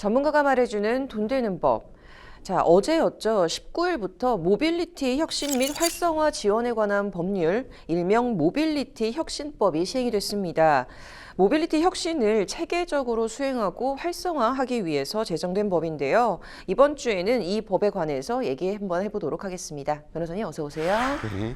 전문가가 말해주는 돈 되는 법. 자, 어제였죠. 19일부터 모빌리티 혁신 및 활성화 지원에 관한 법률, 일명 모빌리티 혁신법이 시행이 됐습니다. 모빌리티 혁신을 체계적으로 수행하고 활성화하기 위해서 제정된 법인데요. 이번 주에는 이 법에 관해서 얘기 한번 해보도록 하겠습니다. 변호사님 어서 오세요. 네.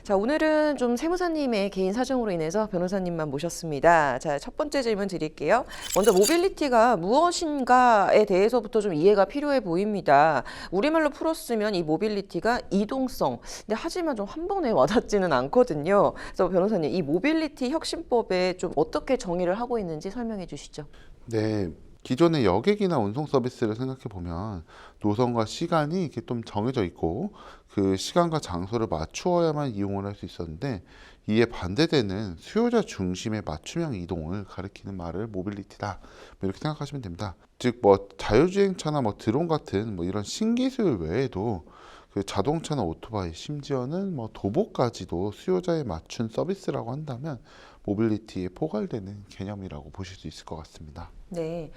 자, 오늘은 좀 세무사님의 개인 사정으로 인해서 변호사님만 모셨습니다. 자, 첫 번째 질문 드릴게요. 먼저 모빌리티가 무엇인가에 대해서부터 좀 이해가 필요해 보입니다. 우리말로 풀었으면 이 모빌리티가 이동성. 근데 하지만 좀 한 번에 와닿지는 않거든요. 그래서 변호사님, 이 모빌리티 혁신법에 좀 어떻게 정의를 하고 있는지 설명해 주시죠. 네. 기존의 여객이나 운송 서비스를 생각해 보면 노선과 시간이 이렇게 좀 정해져 있고 그 시간과 장소를 맞추어야만 이용을 할 수 있었는데, 이에 반대되는 수요자 중심의 맞춤형 이동을 가리키는 말을 모빌리티다, 이렇게 생각하시면 됩니다. 즉 자율주행차나 드론 같은 이런 신기술 외에도 그 자동차나 오토바이, 심지어는 도보까지도 수요자에 맞춘 서비스라고 한다면 모빌리티에 포괄되는 개념이라고 보실 수 있을 것 같습니다. 네.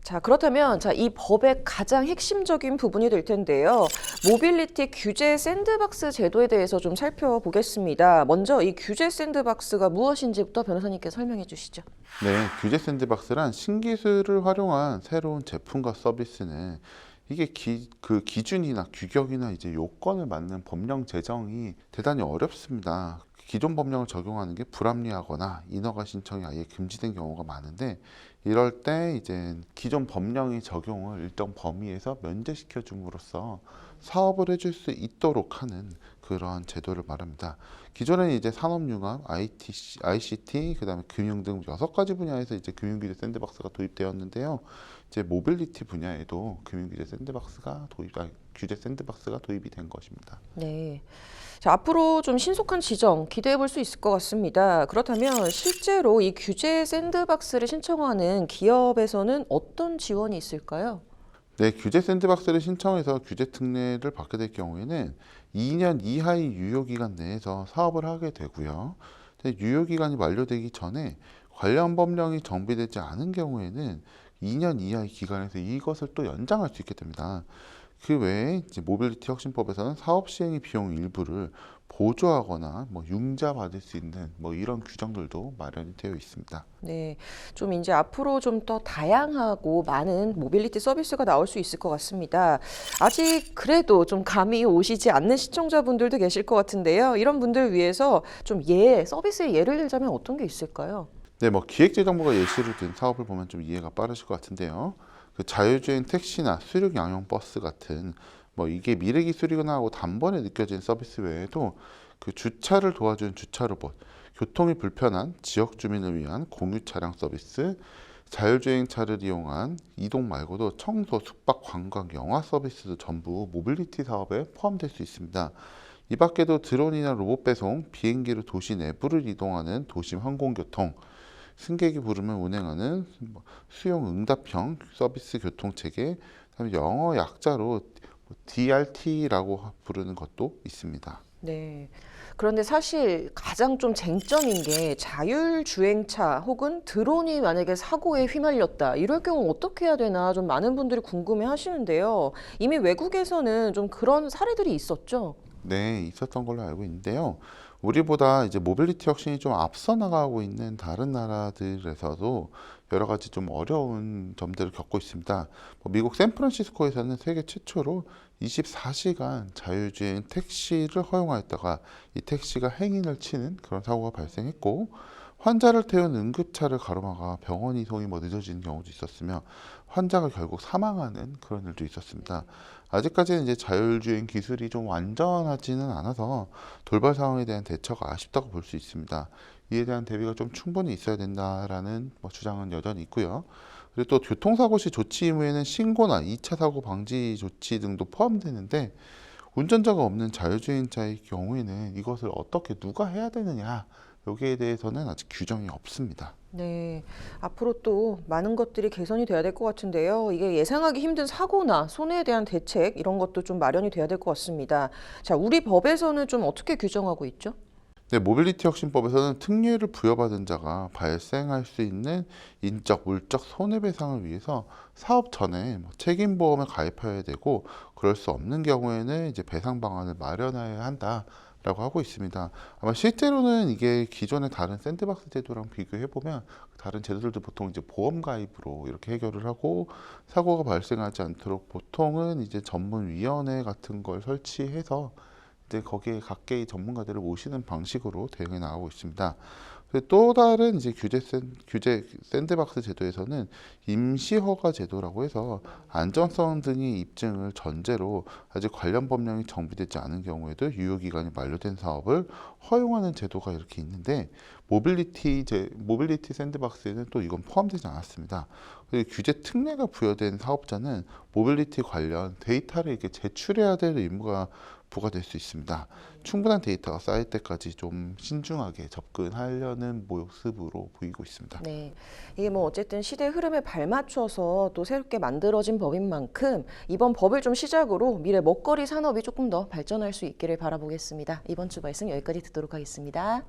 자, 그렇다면 이 법의 가장 핵심적인 부분이 될 텐데요. 모빌리티 규제 샌드박스 제도에 대해서 좀 살펴보겠습니다. 먼저 이 규제 샌드박스가 무엇인지부터 변호사님께 설명해 주시죠. 네, 규제 샌드박스란 신기술을 활용한 새로운 제품과 서비스는 이게 그 기준이나 규격이나 이제 요건을 맞는 법령 제정이 대단히 어렵습니다. 기존 법령을 적용하는 게 불합리하거나 인허가 신청이 아예 금지된 경우가 많은데, 이럴 때 이제 기존 법령의 적용을 일정 범위에서 면제시켜 줌으로써 사업을 해줄 수 있도록 하는 그런 제도를 말합니다. 기존에는 이제 산업융합, ICT, 그다음에 금융 등 6가지 분야에서 이제 금융규제 샌드박스가 도입되었는데요. 이제 모빌리티 분야에도 규제 샌드박스가 도입이 된 것입니다. 네. 자, 앞으로 좀 신속한 지정 기대해 볼 수 있을 것 같습니다. 그렇다면 실제로 이 규제 샌드박스를 신청하는 기업에서는 어떤 지원이 있을까요? 네, 규제 샌드박스를 신청해서 규제 특례를 받게 될 경우에는 2년 이하의 유효기간 내에서 사업을 하게 되고요. 유효기간이 만료되기 전에 관련 법령이 정비되지 않은 경우에는 2년 이하의 기간에서 이것을 또 연장할 수 있게 됩니다. 그 외에 이제 모빌리티 혁신법에서는 사업 시행의 비용 일부를 보조하거나 융자받을 수 있는 이런 규정들도 마련이 되어 있습니다. 네, 좀 이제 앞으로 좀 더 다양하고 많은 모빌리티 서비스가 나올 수 있을 것 같습니다. 아직 그래도 좀 감이 오시지 않는 시청자분들도 계실 것 같은데요. 이런 분들 위해서 좀 서비스의 예를 들자면 어떤 게 있을까요? 네, 기획재정부가 예시를 든 사업을 보면 좀 이해가 빠르실 것 같은데요. 그 자율주행 택시나 수륙 양용 버스 같은 이게 미래 기술이구나 하고 단번에 느껴진 서비스 외에도 그 주차를 도와주는 주차 로봇, 교통이 불편한 지역 주민을 위한 공유 차량 서비스, 자율주행차를 이용한 이동 말고도 청소, 숙박, 관광, 영화 서비스도 전부 모빌리티 사업에 포함될 수 있습니다. 이 밖에도 드론이나 로봇 배송, 비행기로 도시 내부를 이동하는 도심 항공교통, 승객이 부르면 운행하는 수용 응답형 서비스 교통체계, 그다음에 영어 약자로 DRT라고 부르는 것도 있습니다. 네. 그런데 사실 가장 좀 쟁점인 게 자율주행차 혹은 드론이 만약에 사고에 휘말렸다. 이럴 경우 어떻게 해야 되나 좀 많은 분들이 궁금해 하시는데요. 이미 외국에서는 좀 그런 사례들이 있었죠. 네, 있었던 걸로 알고 있는데요. 우리보다 이제 모빌리티 혁신이 좀 앞서 나가고 있는 다른 나라들에서도 여러 가지 좀 어려운 점들을 겪고 있습니다. 미국 샌프란시스코에서는 세계 최초로 24시간 자율주행 택시를 허용하였다가 이 택시가 행인을 치는 그런 사고가 발생했고, 환자를 태운 응급차를 가로막아 병원 이송이 늦어지는 경우도 있었으며 환자가 결국 사망하는 그런 일도 있었습니다. 아직까지는 이제 자율주행 기술이 좀 완전하지는 않아서 돌발 상황에 대한 대처가 아쉽다고 볼 수 있습니다. 이에 대한 대비가 좀 충분히 있어야 된다라는 주장은 여전히 있고요. 그리고 또 교통사고 시 조치 의무에는 신고나 2차 사고 방지 조치 등도 포함되는데, 운전자가 없는 자율주행차의 경우에는 이것을 어떻게 누가 해야 되느냐, 여기에 대해서는 아직 규정이 없습니다. 네, 앞으로 또 많은 것들이 개선이 돼야 될 것 같은데요. 이게 예상하기 힘든 사고나 손해에 대한 대책 이런 것도 좀 마련이 돼야 될 것 같습니다. 자, 우리 법에서는 좀 어떻게 규정하고 있죠? 네, 모빌리티 혁신법에서는 특례를 부여받은 자가 발생할 수 있는 인적, 물적 손해배상을 위해서 사업 전에 뭐 책임보험을 가입해야 되고 그럴 수 없는 경우에는 이제 배상 방안을 마련해야 한다라고 하고 있습니다. 아마 실제로는 이게 기존의 다른 샌드박스 제도랑 비교해 보면 다른 제도들도 보통 이제 보험 가입으로 이렇게 해결을 하고 사고가 발생하지 않도록 보통은 이제 전문위원회 같은 걸 설치해서 이제 거기에 각계의 전문가들을 모시는 방식으로 대응해 나가고 있습니다. 그리고 또 다른 이제 규제 샌드박스 제도에서는 임시허가 제도라고 해서 안전성 등의 입증을 전제로 아직 관련 법령이 정비되지 않은 경우에도 유효기간이 만료된 사업을 허용하는 제도가 이렇게 있는데 모빌리티 샌드박스에는 또 이건 포함되지 않았습니다. 그리고 규제 특례가 부여된 사업자는 모빌리티 관련 데이터를 이렇게 제출해야 될 의무가 부과될 수 있습니다. 충분한 데이터가 쌓일 때까지 좀 신중하게 접근하려는 모습으로 보이고 있습니다. 네, 이게 뭐 어쨌든 시대 흐름에 발맞춰서 또 새롭게 만들어진 법인 만큼 이번 법을 좀 시작으로 미래 먹거리 산업이 조금 더 발전할 수 있기를 바라보겠습니다. 이번 주 말씀 여기까지 듣도록 하겠습니다.